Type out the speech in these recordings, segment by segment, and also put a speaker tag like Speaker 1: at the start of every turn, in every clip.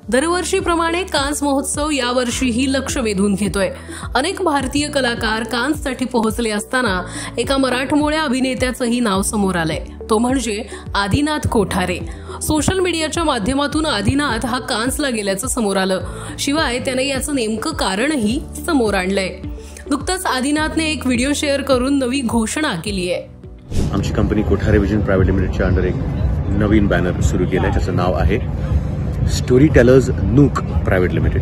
Speaker 1: दरवर्षीप्रमाणे कान्स महोत्सव यावर्षीही लक्ष वेधून घेतोय। अनेक भारतीय कलाकार कान्ससाठी पोहोचले असताना एका मराठमोळ्या अभिनेत्याचंही नाव समोर आलंय, तो म्हणजे आदिनाथ कोठारे। सोशल मीडियाच्या माध्यमातून आदिनाथ हा कान्सला गेल्याचं समोर आलं। शिवाय त्याने याचं नेमकं कारणही समोर आणलंय। नुकताच आदिनाथने एक व्हिडिओ शेअर करून नवी घोषणा केली आहे।
Speaker 2: आमची कंपनी कोठारे विजन प्रायव्हेट लिमिटेडच्या अंडर एक नवीन बॅनर सुरू केलाय, ज्याचं नाव आहे story tellers nook private limited.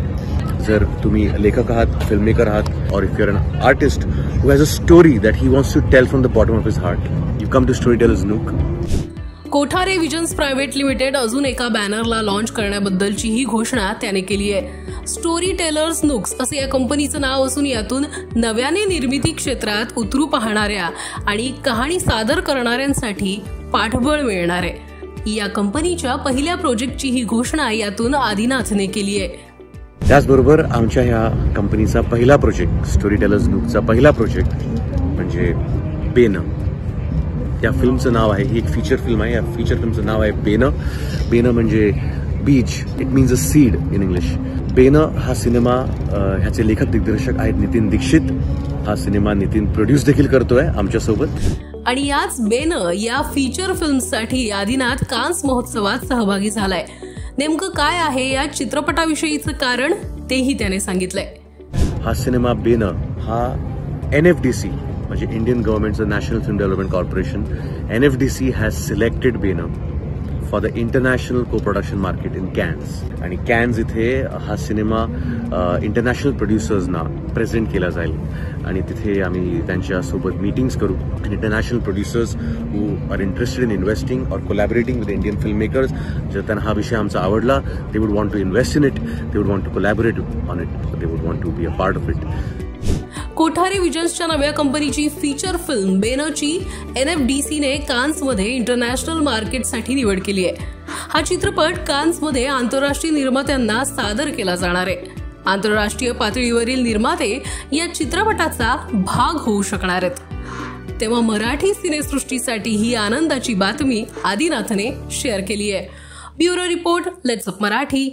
Speaker 2: जर तुम्ही लेखक आहात, फिल्ममेकर आहात, और if you are an artist who has a story that he wants to tell from the bottom of his heart, you come to story tellers nook.
Speaker 1: Kothare visions private limited अजून एका बॅनरला launch करण्याबद्दलची ही घोषणा त्याने केली आहे। Story Taylor's nooks असे या कंपनीचं नाव असून यातून नव्याने निर्मिती क्षेत्रात उतरू पाहणाऱ्या आणि कहाणी सादर करणाऱ्यांसाठी पाठबळ मिळणार आहे। या कंपनीच्या पहिल्या प्रोजेक्टची ही घोषणा यातून आदिनाथने केली आहे।
Speaker 2: त्याचबरोबर आमच्या ह्या कंपनीचा पहिला प्रोजेक्ट, स्टोरी टेलर्स नूकचा पहिला प्रोजेक्ट म्हणजे बेनं। या फिल्मचं नाव आहे, ही एक फीचर फिल्म आहे। या फीचर फिल्मचं नाव आहे बेनं। बेनं म्हणजे बीज, it means a seed in English. Bena हा सिनेमा, ह्याचे लेखक दिग्दर्शक आहेत नितीन दीक्षित। हा सिनेमा नितीन प्रोड्यूस देखील करतोय आमच्यासोबत।
Speaker 1: आणि याच बेनं या फीचर फिल्मसाठी आदिनाथ कान्स महोत्सवात सहभागी झालाय। नेमकं काय आहे या चित्रपटाविषयीचं कारण तेही त्याने सांगितलंय।
Speaker 2: हा सिनेमा बेनं हा NFDC म्हणजे इंडियन गव्हर्नमेंटचं national film development corporation, NFDC has selected Bena for the international co production market in Cannes. आणि कॅन्स इथे हा सिनेमा इंटरनॅशनल प्रोड्युसर्सना प्रेझेंट केला जाईल आणि तिथे आम्ही त्यांच्यासोबत मीटिंग्स करू। आणि international producers who are interested in investing और collaborating with Indian film makers, जर त्यांना हा विषय आमचा आवडला, they would want to invest in it, they would want to collaborate on it, they would want to be a part of it.
Speaker 1: Kothare विजन्सच्या नव्या कंपनीची फीचर फिल्म बेनची NFDCने कान्समध्ये इंटरनॅशनल मार्केटसाठी निवड केली आहे। हा चित्रपट कान्समध्ये आंतरराष्ट्रीय निर्मात्यांना सादर केला जाणार आहे। आंतरराष्ट्रीय पातळीवरील निर्माते या चित्रपटाचा भाग होऊ शकणार आहेत। तेव्हा मराठी सिनेसृष्टीसाठी ही आनंदाची बातमी आदिनाथने शेअर केली आहे। Bureau report, let's up Marathi.